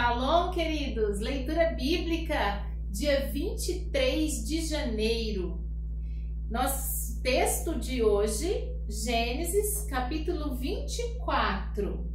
Shalom, queridos! Leitura bíblica, dia 23 de janeiro. Nosso texto de hoje, Gênesis, capítulo 24.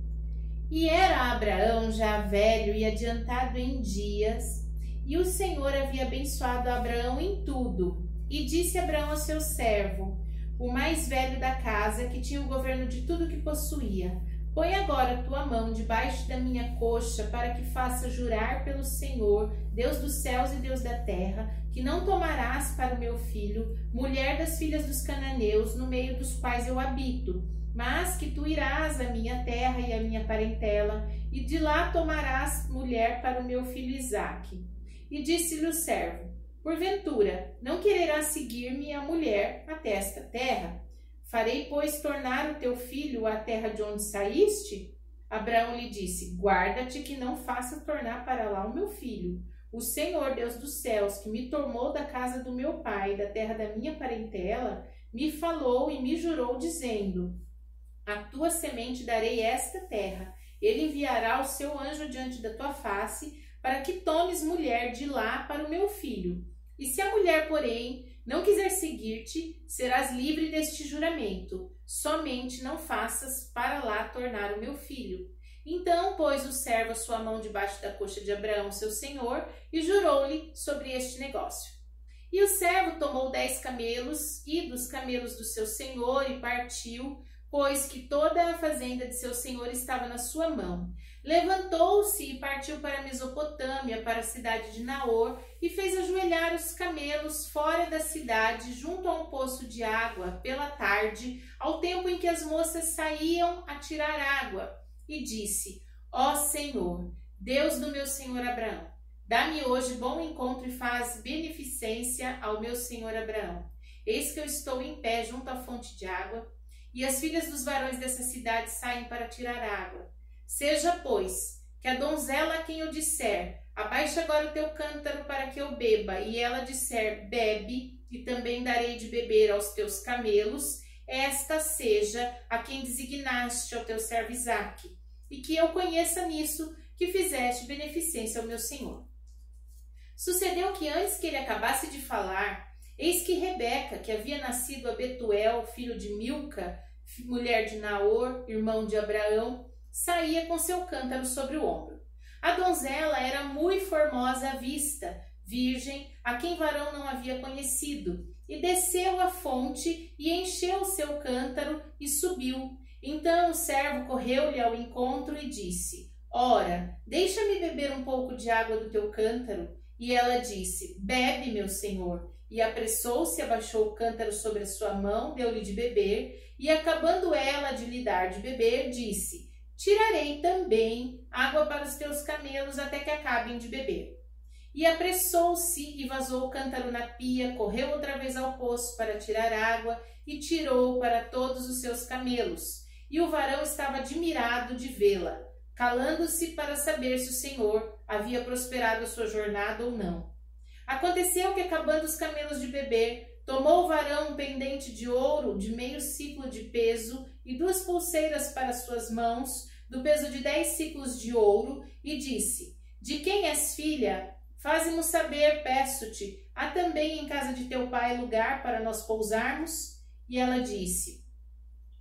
E era Abraão já velho e adiantado em dias, e o Senhor havia abençoado Abraão em tudo. E disse Abraão ao seu servo, o mais velho da casa, que tinha o governo de tudo que possuía: põe agora tua mão debaixo da minha coxa, para que faça jurar pelo Senhor, Deus dos céus e Deus da terra, que não tomarás para o meu filho mulher das filhas dos cananeus, no meio dos quais eu habito, mas que tu irás à minha terra e à minha parentela, e de lá tomarás mulher para o meu filho Isaque. E disse-lhe o servo: porventura, não quererás seguir-me a mulher até esta terra? Farei, pois, tornar o teu filho à terra de onde saíste? Abraão lhe disse: guarda-te que não faça tornar para lá o meu filho. O Senhor, Deus dos céus, que me tomou da casa do meu pai, da terra da minha parentela, me falou e me jurou, dizendo: a tua semente darei esta terra. Ele enviará o seu anjo diante da tua face, para que tomes mulher de lá para o meu filho. E se a mulher, porém, não quiser seguir-te, serás livre deste juramento. Somente não faças para lá tornar o meu filho. Então pôs o servo a sua mão debaixo da coxa de Abraão, seu senhor, e jurou-lhe sobre este negócio. E o servo tomou 10 camelos e dos camelos do seu senhor e partiu, pois que toda a fazenda de seu senhor estava na sua mão. Levantou-se e partiu para a Mesopotâmia, para a cidade de Naor, e fez ajoelhar os camelos fora da cidade, junto a um poço de água, pela tarde, ao tempo em que as moças saíam a tirar água. E disse: ó Senhor, Deus do meu senhor Abraão, dá-me hoje bom encontro e faz beneficência ao meu senhor Abraão. Eis que eu estou em pé junto à fonte de água, e as filhas dos varões dessa cidade saem para tirar água. Seja, pois, que a donzela a quem eu disser: abaixa agora o teu cântaro para que eu beba, e ela disser: bebe, e também darei de beber aos teus camelos, esta seja a quem designaste ao teu servo Isaque, e que eu conheça nisso que fizeste beneficência ao meu senhor. Sucedeu que antes que ele acabasse de falar, eis que Rebeca, que havia nascido a Betuel, filho de Milca, mulher de Naor, irmão de Abraão, saía com seu cântaro sobre o ombro. A donzela era muito formosa à vista, virgem, a quem varão não havia conhecido, e desceu à fonte e encheu o seu cântaro e subiu. Então o servo correu-lhe ao encontro e disse: ora, deixa-me beber um pouco de água do teu cântaro. E ela disse: bebe, meu senhor. E apressou-se, abaixou o cântaro sobre a sua mão, deu-lhe de beber, e acabando ela de lhe dar de beber, disse: tirarei também água para os teus camelos até que acabem de beber. E apressou-se e vazou o cântaro na pia, correu outra vez ao poço para tirar água e tirou para todos os seus camelos. E o varão estava admirado de vê-la, calando-se para saber se o Senhor havia prosperado a sua jornada ou não. Aconteceu que, acabando os camelos de beber, tomou o varão um pendente de ouro de meio siclo de peso e 2 pulseiras para suas mãos, do peso de 10 siclos de ouro, e disse: de quem és filha? Faze-mo saber, peço-te. Há também em casa de teu pai lugar para nós pousarmos? E ela disse: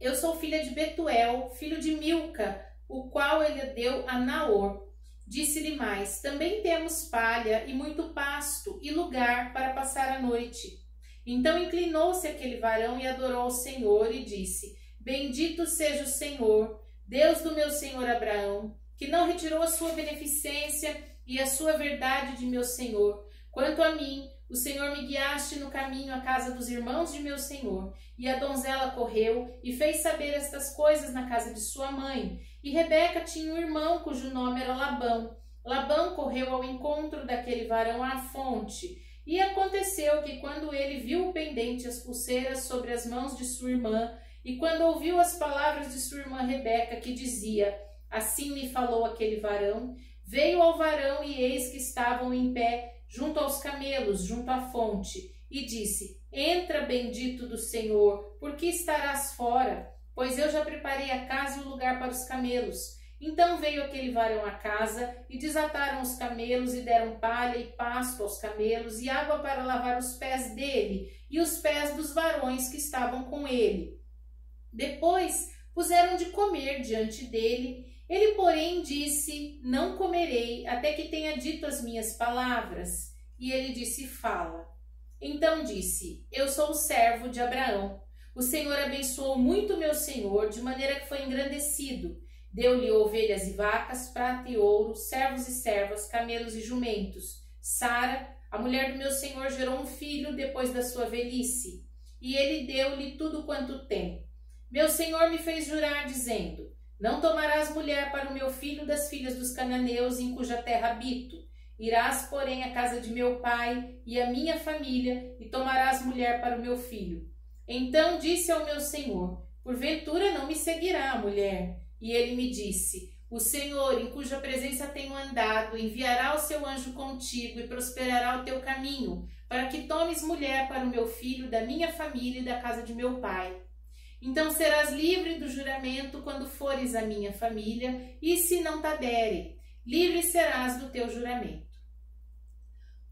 eu sou filha de Betuel, filho de Milca, o qual ele deu a Naor. Disse-lhe mais: também temos palha e muito pasto e lugar para passar a noite. Então inclinou-se aquele varão e adorou ao Senhor e disse: bendito seja o Senhor, Deus do meu senhor Abraão, que não retirou a sua beneficência e a sua verdade de meu senhor. Quanto a mim, o Senhor me guiaste no caminho à casa dos irmãos de meu senhor. E a donzela correu e fez saber estas coisas na casa de sua mãe. E Rebeca tinha um irmão cujo nome era Labão. Labão correu ao encontro daquele varão à fonte. E aconteceu que, quando ele viu o pendente e as pulseiras sobre as mãos de sua irmã, e quando ouviu as palavras de sua irmã Rebeca, que dizia: assim me falou aquele varão, veio ao varão, e eis que estavam em pé junto aos camelos, junto à fonte, e disse: entra, bendito do Senhor, por que estarás fora? Pois eu já preparei a casa e o lugar para os camelos. Então veio aquele varão à casa, e desataram os camelos, e deram palha e pasto aos camelos, e água para lavar os pés dele, e os pés dos varões que estavam com ele. Depois puseram de comer diante dele. Ele, porém, disse: Não comerei, até que tenha dito as minhas palavras. E ele disse: Fala. Então disse: Eu sou o servo de Abraão. O Senhor abençoou muito meu senhor, de maneira que foi engrandecido. Deu-lhe ovelhas e vacas, prata e ouro, servos e servas, camelos e jumentos. Sara, a mulher do meu senhor, gerou um filho depois da sua velhice, e ele deu-lhe tudo quanto tem. Meu senhor me fez jurar, dizendo: Não tomarás mulher para o meu filho das filhas dos cananeus, em cuja terra habito. Irás, porém, à casa de meu pai e à minha família, e tomarás mulher para o meu filho. Então disse ao meu senhor: Porventura não me seguirá a mulher? E ele me disse: O Senhor, em cuja presença tenho andado, enviará o seu anjo contigo e prosperará o teu caminho, para que tomes mulher para o meu filho, da minha família e da casa de meu pai. Então serás livre do juramento quando fores à minha família, e se não t'aderem, livre serás do teu juramento.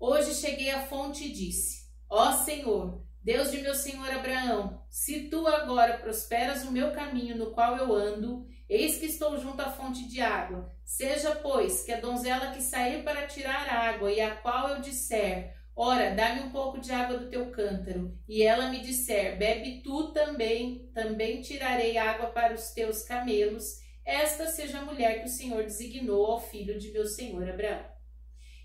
Hoje cheguei à fonte e disse: Ó Senhor, Deus de meu senhor Abraão, se tu agora prosperas o meu caminho no qual eu ando, eis que estou junto à fonte de água. Seja, pois, que a donzela que sair para tirar água, e a qual eu disser: Ora, dá-me um pouco de água do teu cântaro, e ela me disser: Bebe tu também tirarei água para os teus camelos, esta seja a mulher que o Senhor designou ao filho de meu senhor Abraão.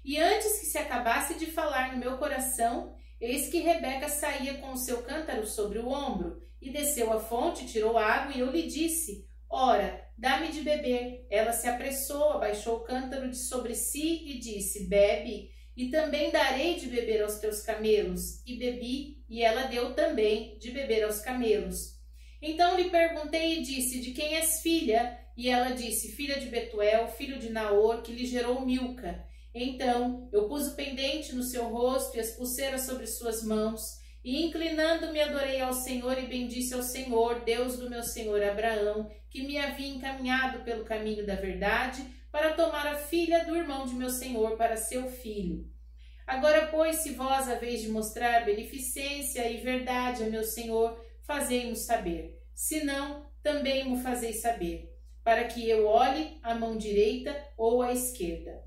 E antes que se acabasse de falar no meu coração, eis que Rebeca saía com o seu cântaro sobre o ombro, e desceu à fonte, tirou água, e eu lhe disse: Ora, dá-me de beber. Ela se apressou, abaixou o cântaro de sobre si e disse: Bebe, e também darei de beber aos teus camelos. E bebi, e ela deu também de beber aos camelos. Então lhe perguntei e disse: De quem és filha? E ela disse: Filha de Betuel, filho de Naor, que lhe gerou Milca. Então eu pus o pendente no seu rosto e as pulseiras sobre suas mãos, e inclinando-me adorei ao Senhor e bendisse ao Senhor, Deus do meu senhor Abraão, que me havia encaminhado pelo caminho da verdade, para tomar a filha do irmão de meu senhor para seu filho. Agora, pois, se vós haveis de mostrar beneficência e verdade a meu senhor, fazei-mo saber. Se não, também mo fazeis saber, para que eu olhe à mão direita ou à esquerda.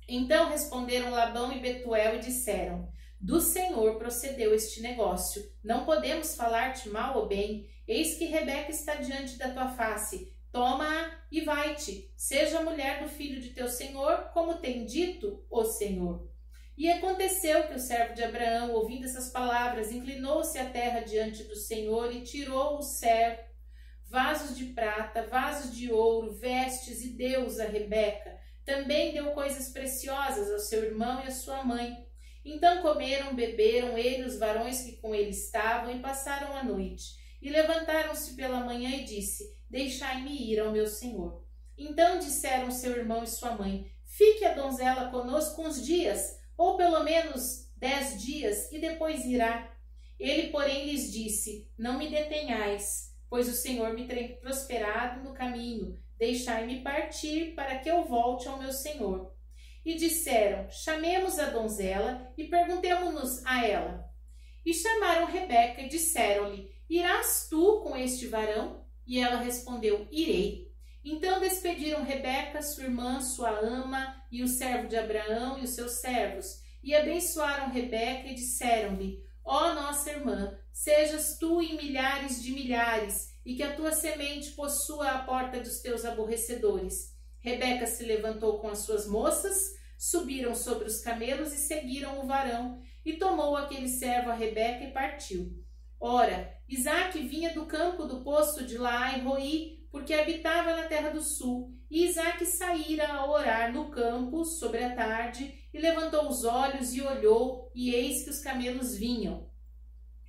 Então responderam Labão e Betuel e disseram: Do Senhor procedeu este negócio. Não podemos falar-te mal ou bem. Eis que Rebeca está diante da tua face. Toma-a e vai-te. Seja a mulher do filho de teu senhor, como tem dito o Senhor. E aconteceu que o servo de Abraão, ouvindo essas palavras, inclinou-se à terra diante do Senhor e tirou o servo vasos de prata, vasos de ouro, vestes, e deu-os a Rebeca. Também deu coisas preciosas ao seu irmão e à sua mãe. Então comeram, beberam ele, os varões que com ele estavam, e passaram a noite. E levantaram-se pela manhã e disse: Deixai-me ir ao meu senhor. Então disseram seu irmão e sua mãe: Fique a donzela conosco uns dias, ou pelo menos 10 dias, e depois irá. Ele, porém, lhes disse: Não me detenhais, pois o Senhor me tem prosperado no caminho. Deixai-me partir, para que eu volte ao meu senhor. E disseram: Chamemos a donzela e perguntemo-nos a ela. E chamaram Rebeca e disseram-lhe: Irás tu com este varão? E ela respondeu: Irei. Então despediram Rebeca, sua irmã, sua ama, e o servo de Abraão e os seus servos, e abençoaram Rebeca e disseram-lhe: Ó nossa irmã, sejas tu em milhares de milhares, e que a tua semente possua a porta dos teus aborrecedores. Rebeca se levantou com as suas moças, subiram sobre os camelos e seguiram o varão, e tomou aquele servo a Rebeca e partiu. Ora, Isaque vinha do campo do poço de Laai-Roi, porque habitava na terra do sul, e Isaque saíra a orar no campo sobre a tarde, e levantou os olhos e olhou, e eis que os camelos vinham.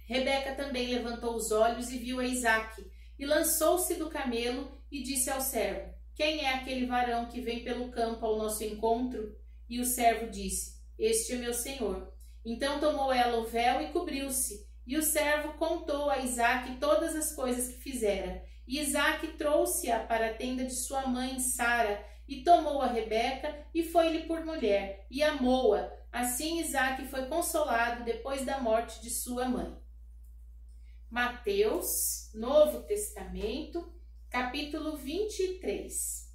Rebeca também levantou os olhos e viu a Isaque, e lançou-se do camelo e disse ao servo: Quem é aquele varão que vem pelo campo ao nosso encontro? E o servo disse: Este é meu senhor. Então tomou ela o véu e cobriu-se. E o servo contou a Isaque todas as coisas que fizera. E Isaque trouxe-a para a tenda de sua mãe Sara, e tomou a Rebeca, e foi-lhe por mulher, e amou-a. Assim Isaque foi consolado depois da morte de sua mãe. Mateus, Novo Testamento, capítulo 23.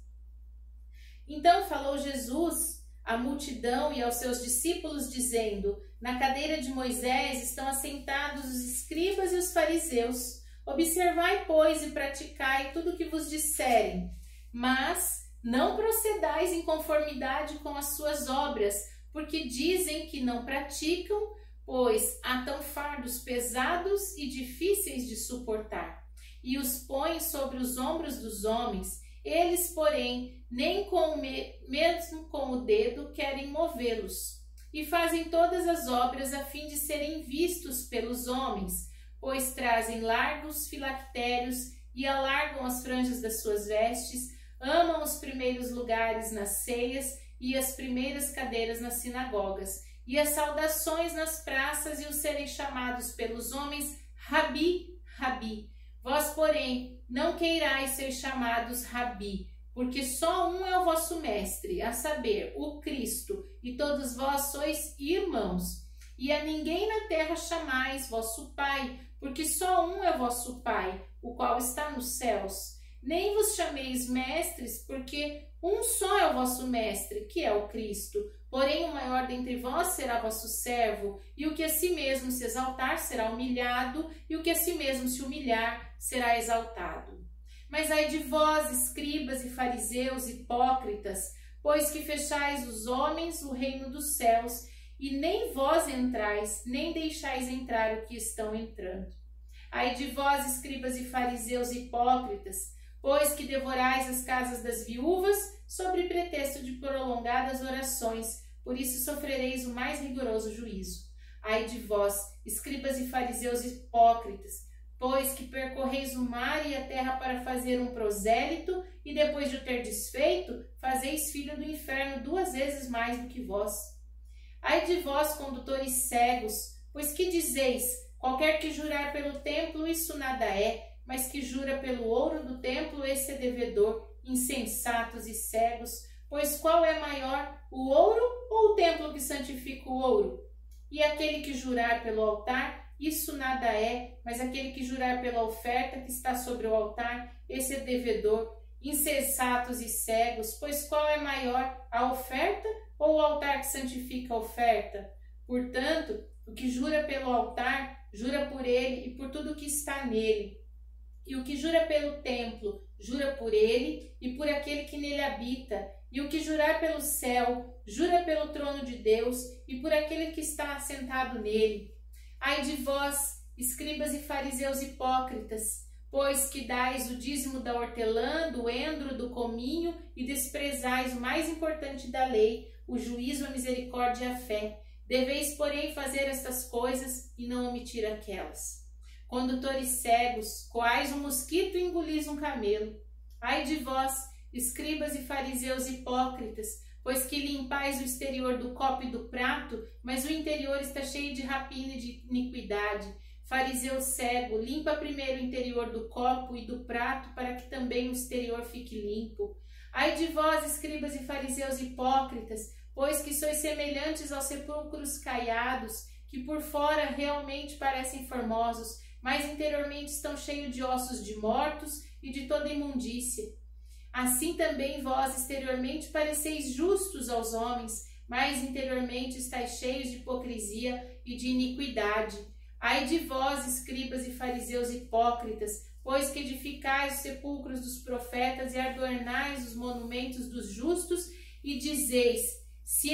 Então falou Jesus à multidão e aos seus discípulos, dizendo: na cadeira de Moisés estão assentados os escribas e os fariseus. Observai, pois, e praticai tudo o que vos disserem, mas não procedais em conformidade com as suas obras, porque dizem que não praticam, pois atam fardos pesados e difíceis de suportar, e os põem sobre os ombros dos homens. Eles, porém, nem mesmo com o dedo querem movê-los, e fazem todas as obras a fim de serem vistos pelos homens, pois trazem largos filactérios e alargam as franjas das suas vestes, amam os primeiros lugares nas ceias e as primeiras cadeiras nas sinagogas, e as saudações nas praças e os serem chamados pelos homens Rabi, Rabi. Vós, porém, não queirais ser chamados Rabi, porque só um é o vosso mestre, a saber, o Cristo, e todos vós sois irmãos. E a ninguém na terra chamais vosso Pai, porque só um é o vosso Pai, o qual está nos céus. Nem vos chameis mestres, porque um só é o vosso mestre, que é o Cristo. Porém, o maior dentre vós será vosso servo, e o que a si mesmo se exaltar será humilhado, e o que a si mesmo se humilhar será exaltado. Mas ai de vós, escribas e fariseus hipócritas, pois que fechais os homens o reino dos céus, e nem vós entrais, nem deixais entrar o que estão entrando. Ai de vós, escribas e fariseus hipócritas, pois que devorais as casas das viúvas, sob pretexto de prolongadas orações, por isso sofrereis o mais rigoroso juízo. Ai de vós, escribas e fariseus hipócritas, pois que percorreis o mar e a terra para fazer um prosélito, e depois de o ter desfeito, fazeis filho do inferno 2 vezes mais do que vós. Ai de vós, condutores cegos, pois que dizeis: qualquer que jurar pelo templo, isso nada é, mas que jura pelo ouro do templo, esse é devedor. Insensatos e cegos, pois qual é maior, o ouro ou o templo que santifica o ouro? E aquele que jurar pelo altar, isso nada é, mas aquele que jurar pela oferta que está sobre o altar, esse é devedor. Insensatos e cegos, pois qual é maior, a oferta ou o altar que santifica a oferta? Portanto, o que jura pelo altar, jura por ele e por tudo que está nele. E o que jura pelo templo, jura por ele e por aquele que nele habita. E o que jurar pelo céu, jura pelo trono de Deus e por aquele que está assentado nele. Ai de vós, escribas e fariseus hipócritas, pois que dais o dízimo da hortelã, do endro, do cominho e desprezais o mais importante da lei, o juízo, a misericórdia e a fé. Deveis, porém, fazer estas coisas e não omitir aquelas. Condutores cegos, coais um mosquito e engolis um camelo. Ai de vós, escribas e fariseus hipócritas, pois que limpais o exterior do copo e do prato, mas o interior está cheio de rapina e de iniquidade. Fariseu cego, limpa primeiro o interior do copo e do prato, para que também o exterior fique limpo. Ai de vós, escribas e fariseus hipócritas, pois que sois semelhantes aos sepulcros caiados, que por fora realmente parecem formosos, mas interiormente estão cheios de ossos de mortos e de toda imundícia. Assim também vós exteriormente pareceis justos aos homens, mas interiormente estáis cheios de hipocrisia e de iniquidade. Ai de vós, escribas e fariseus hipócritas, pois que edificais os sepulcros dos profetas e adornais os monumentos dos justos, e dizeis: se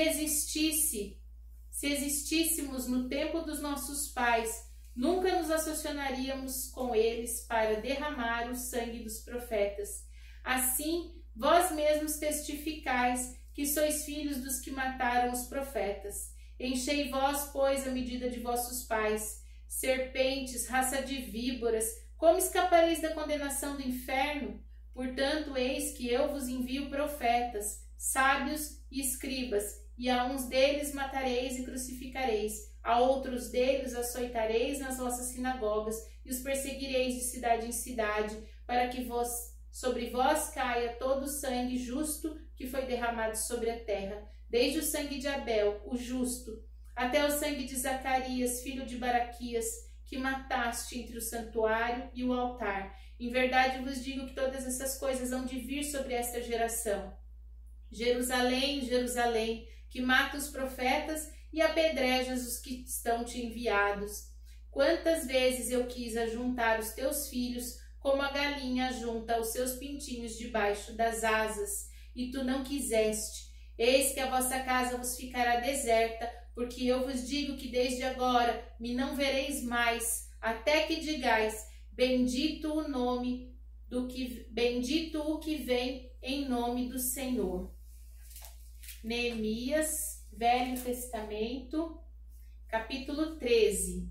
existíssemos no tempo dos nossos pais, nunca nos associaríamos com eles para derramar o sangue dos profetas. Assim, vós mesmos testificais que sois filhos dos que mataram os profetas. Enchei vós, pois, a medida de vossos pais. Serpentes, raça de víboras, como escapareis da condenação do inferno? Portanto, eis que eu vos envio profetas, sábios e escribas, e a uns deles matareis e crucificareis, a outros deles açoitareis nas vossas sinagogas, e os perseguireis de cidade em cidade, para que sobre vós caia todo o sangue justo que foi derramado sobre a terra, desde o sangue de Abel, o justo, até o sangue de Zacarias, filho de Baraquias, que mataste entre o santuário e o altar. Em verdade vos digo que todas essas coisas hão de vir sobre esta geração. Jerusalém, Jerusalém, que mata os profetas e apedrejas os que estão te enviados. Quantas vezes eu quis ajuntar os teus filhos, como a galinha ajunta os seus pintinhos debaixo das asas, e tu não quiseste. Eis que a vossa casa vos ficará deserta, porque eu vos digo que desde agora me não vereis mais, até que digais, bendito o que vem em nome do Senhor. Neemias, Velho Testamento, capítulo 13.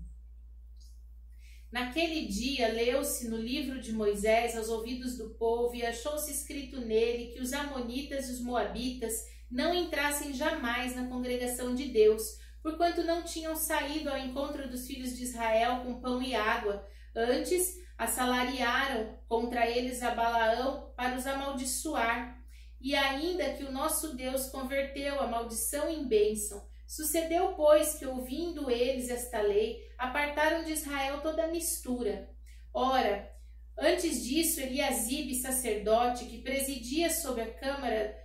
Naquele dia leu-se no livro de Moisés aos ouvidos do povo, e achou-se escrito nele que os amonitas e os moabitas não entrassem jamais na congregação de Deus, porquanto não tinham saído ao encontro dos filhos de Israel com pão e água. Antes, assalariaram contra eles a Balaão para os amaldiçoar. E ainda que o nosso Deus converteu a maldição em bênção, sucedeu, pois, que ouvindo eles esta lei, apartaram de Israel toda a mistura. Ora, antes disso, Eliasibe, sacerdote, que presidia sobre a câmara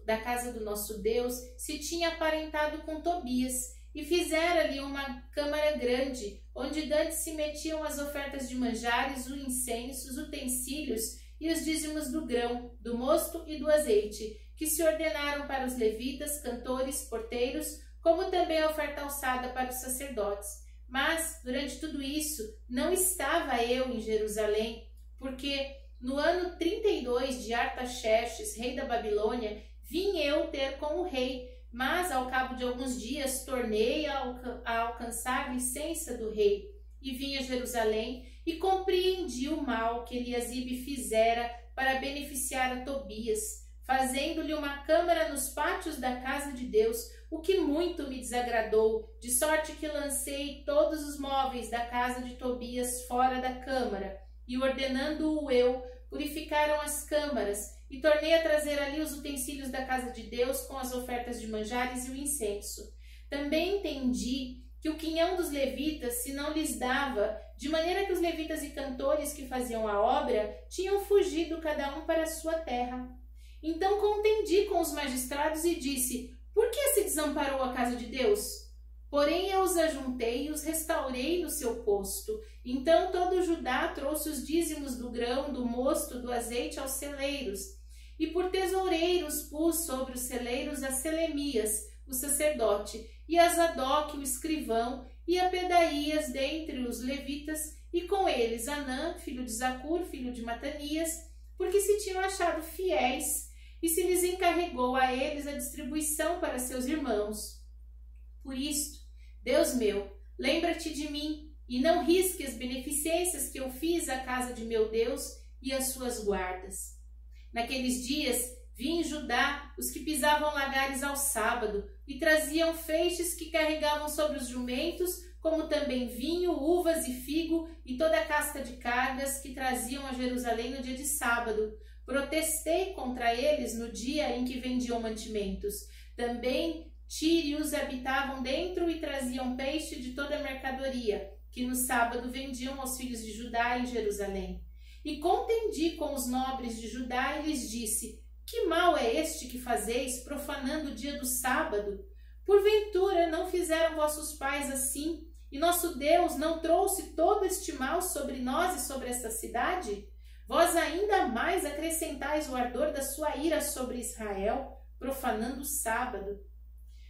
da casa do nosso Deus, se tinha aparentado com Tobias, e fizera ali uma câmara grande, onde dantes se metiam as ofertas de manjares, o incenso, os utensílios e os dízimos do grão, do mosto e do azeite, que se ordenaram para os levitas, cantores, porteiros, como também a oferta alçada para os sacerdotes. Mas, durante tudo isso, não estava eu em Jerusalém, porque no ano 32 de Artaxerxes, rei da Babilônia, vim eu ter com o rei, mas ao cabo de alguns dias tornei a alcançar licença do rei, e vim a Jerusalém e compreendi o mal que Eliasibe fizera para beneficiar a Tobias, fazendo-lhe uma câmara nos pátios da casa de Deus, o que muito me desagradou, de sorte que lancei todos os móveis da casa de Tobias fora da câmara, e ordenando-o eu, purificaram as câmaras, e tornei a trazer ali os utensílios da casa de Deus com as ofertas de manjares e o incenso. Também entendi que o quinhão dos levitas se não lhes dava, de maneira que os levitas e cantores que faziam a obra tinham fugido cada um para a sua terra. Então contendi com os magistrados e disse: por que se desamparou a casa de Deus? Porém eu os ajuntei e os restaurei no seu posto. Então todo Judá trouxe os dízimos do grão, do mosto, do azeite aos celeiros. E por tesoureiros pus sobre os celeiros a Selemias, o sacerdote, e a Zadok, o escrivão, e a Pedaías dentre os levitas, e com eles Anã, filho de Zacur, filho de Matanias, porque se tinham achado fiéis, e se lhes encarregou a eles a distribuição para seus irmãos. Por isto, Deus meu, lembra-te de mim, e não risque as beneficências que eu fiz à casa de meu Deus e às suas guardas. Naqueles dias, vi em Judá os que pisavam lagares ao sábado, e traziam feixes que carregavam sobre os jumentos, como também vinho, uvas e figo, e toda a casta de cargas que traziam a Jerusalém no dia de sábado. Protestei contra eles no dia em que vendiam mantimentos. Também tírios habitavam dentro e traziam peixe de toda a mercadoria, que no sábado vendiam aos filhos de Judá em Jerusalém. E contendi com os nobres de Judá e lhes disse: que mal é este que fazeis, profanando o dia do sábado? Porventura não fizeram vossos pais assim, e nosso Deus não trouxe todo este mal sobre nós e sobre esta cidade? Vós ainda mais acrescentais o ardor da sua ira sobre Israel, profanando o sábado.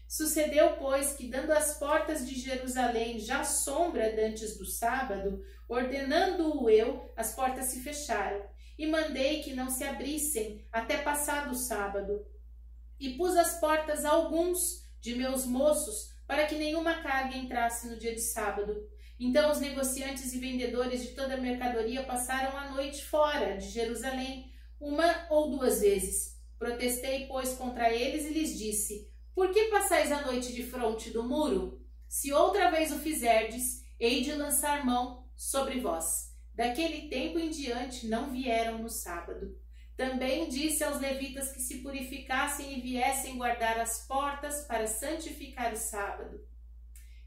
Sucedeu, pois, que dando as portas de Jerusalém já sombra dantes do sábado, ordenando-o eu, as portas se fecharam, e mandei que não se abrissem até passado o sábado. E pus as portas a alguns de meus moços, para que nenhuma carga entrasse no dia de sábado. Então os negociantes e vendedores de toda a mercadoria passaram a noite fora de Jerusalém, uma ou duas vezes. Protestei, pois, contra eles e lhes disse: por que passais a noite defronte do muro? Se outra vez o fizerdes, hei de lançar mão sobre vós. Daquele tempo em diante não vieram no sábado. Também disse aos levitas que se purificassem e viessem guardar as portas para santificar o sábado.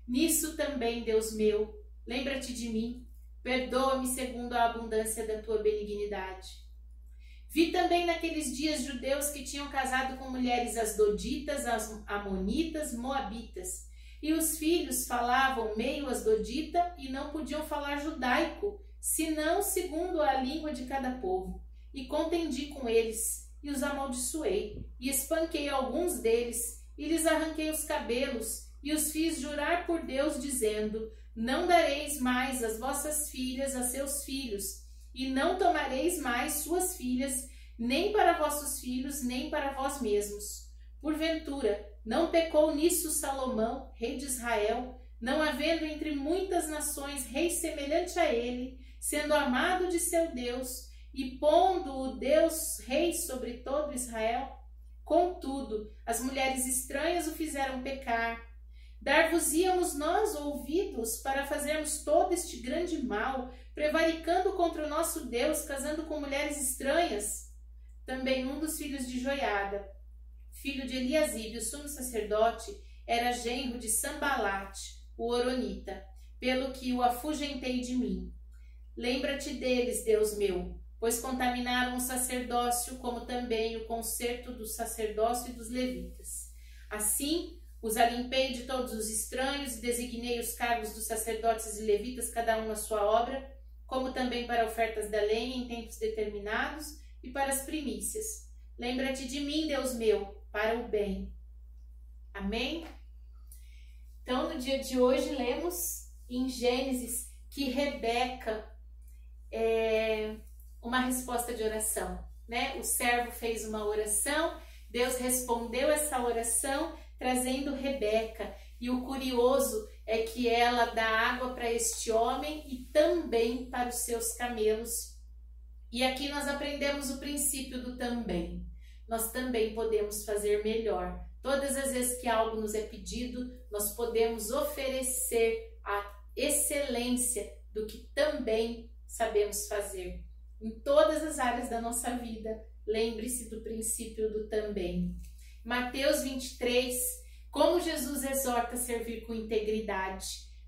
Nisso também, Deus meu, lembra-te de mim, perdoa-me segundo a abundância da tua benignidade. Vi também naqueles dias judeus que tinham casado com mulheres asdoditas, amonitas, moabitas, e os filhos falavam meio asdodita e não podiam falar judaico, senão segundo a língua de cada povo. E contendi com eles, e os amaldiçoei, e espanquei alguns deles, e lhes arranquei os cabelos, e os fiz jurar por Deus, dizendo: não dareis mais as vossas filhas a seus filhos, e não tomareis mais suas filhas, nem para vossos filhos, nem para vós mesmos. Porventura, não pecou nisso Salomão, rei de Israel, não havendo entre muitas nações rei semelhante a ele, sendo amado de seu Deus, e pondo o Deus rei sobre todo Israel? Contudo, as mulheres estranhas o fizeram pecar. Dar-vos-íamos nós ouvidos para fazermos todo este grande mal, prevaricando contra o nosso Deus, casando com mulheres estranhas? Também um dos filhos de Joiada, filho de Eliasibe, o sumo sacerdote, era genro de Sambalate, o horonita, pelo que o afugentei de mim. Lembra-te deles, Deus meu, pois contaminaram o sacerdócio, como também o concerto do sacerdócio e dos levitas. Assim, os alimpei de todos os estranhos e designei os cargos dos sacerdotes e levitas, cada um na sua obra, como também para ofertas da lenha em tempos determinados e para as primícias. Lembra-te de mim, Deus meu, para o bem. Amém? Então, no dia de hoje, lemos em Gênesis que Rebeca uma resposta de oração, né? O servo fez uma oração, Deus respondeu essa oração trazendo Rebeca, e o curioso é que ela dá água para este homem e também para os seus camelos. E aqui nós aprendemos o princípio do também. Nós também podemos fazer melhor. Todas as vezes que algo nos é pedido, nós podemos oferecer a excelência do que também sabemos fazer. Em todas as áreas da nossa vida, lembre-se do princípio do também. Mateus 23, como Jesus exorta a servir com integridade,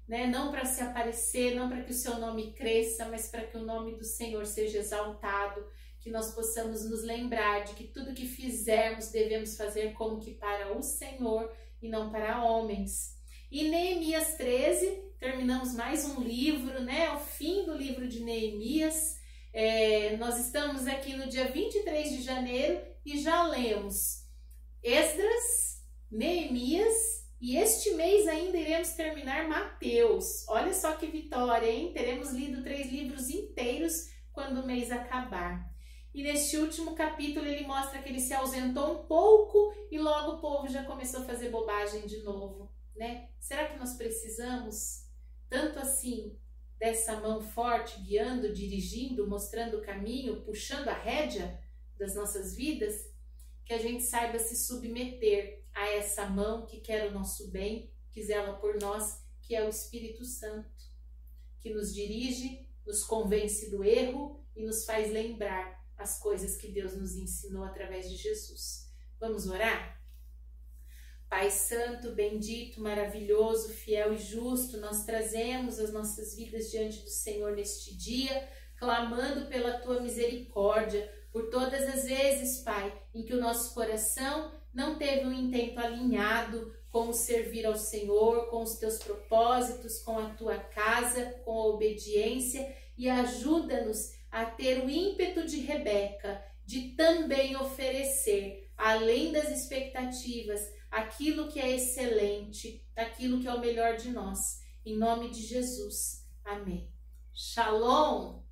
né? Não para se aparecer, não para que o seu nome cresça, mas para que o nome do Senhor seja exaltado, que nós possamos nos lembrar de que tudo que fizermos devemos fazer como que para o Senhor e não para homens. E Neemias 13, terminamos mais um livro, né? O fim do livro de Neemias. Nós estamos aqui no dia 23 de janeiro e já lemos Esdras, Neemias e este mês ainda iremos terminar Mateus. Olha só que vitória, hein? Teremos lido 3 livros inteiros quando o mês acabar. E neste último capítulo ele mostra que ele se ausentou um pouco e logo o povo já começou a fazer bobagem de novo, né? Será que nós precisamos tanto assim dessa mão forte, guiando, dirigindo, mostrando o caminho, puxando a rédea das nossas vidas? Que a gente saiba se submeter a essa mão que quer o nosso bem, que zela por nós, que é o Espírito Santo, que nos dirige, nos convence do erro e nos faz lembrar as coisas que Deus nos ensinou através de Jesus. Vamos orar? Pai Santo, bendito, maravilhoso, fiel e justo, nós trazemos as nossas vidas diante do Senhor neste dia, clamando pela Tua misericórdia, por todas as vezes, Pai, em que o nosso coração não teve um intento alinhado com o servir ao Senhor, com os Teus propósitos, com a Tua casa, com a obediência, e ajuda-nos a ter o ímpeto de Rebeca, de também oferecer, além das expectativas, aquilo que é excelente, aquilo que é o melhor de nós. Em nome de Jesus. Amém. Shalom!